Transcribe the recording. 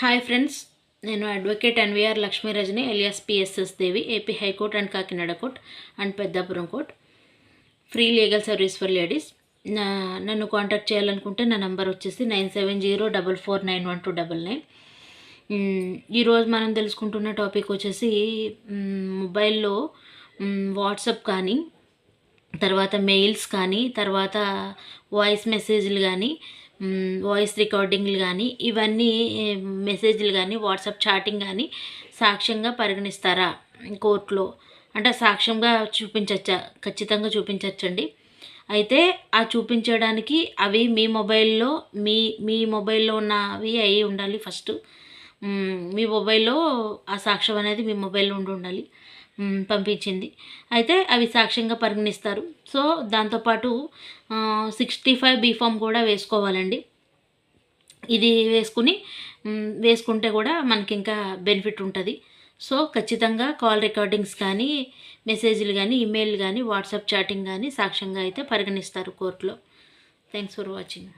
Hi friends, నేను advocate NVR Lakshmi Rajani alias PSS Devi, AP high court and Kakinada court and Peddapuram court, free legal service for ladies. నన్ను contact చేయాలనుకుంటే నా number వచ్చేసి 9704491299. ఈరోజు మనం తెలుసుకుంటున్న టాపిక్ వచ్చేసి మొబైల్లో వాట్సాప్ కానీ, తర్వాత మెయిల్స్ కానీ, తర్వాత వాయిస్ మెసేజ్లు కానీ, వాయిస్ రికార్డింగ్లు కానీ, ఇవన్నీ మెసేజ్లు కానీ, వాట్సాప్ చాటింగ్ కానీ సాక్ష్యంగా పరిగణిస్తారా కోర్టులో? అంటే సాక్ష్యంగా చూపించచ్చా? ఖచ్చితంగా చూపించచ్చండి. అయితే ఆ చూపించడానికి అవి మీ మొబైల్లో మీ మొబైల్లో ఉన్నవి అయి ఉండాలి. ఫస్ట్ మీ మొబైల్లో ఆ సాక్ష్యం అనేది మీ మొబైల్లో ఉండాలి పంపించింది. అయితే అవి సాక్ష్యంగా పరిగణిస్తారు. సో దాంతోపాటు 65B ఫామ్ కూడా వేసుకోవాలండి. ఇది వేసుకుంటే కూడా మనకి ఇంకా బెనిఫిట్ ఉంటుంది. సో ఖచ్చితంగా కాల్ రికార్డింగ్స్ కానీ, మెసేజ్లు కానీ, ఈమెయిల్ కానీ, వాట్సాప్ చాటింగ్ కానీ సాక్ష్యంగా అయితే పరిగణిస్తారు కోర్టులో. Thanks for watching.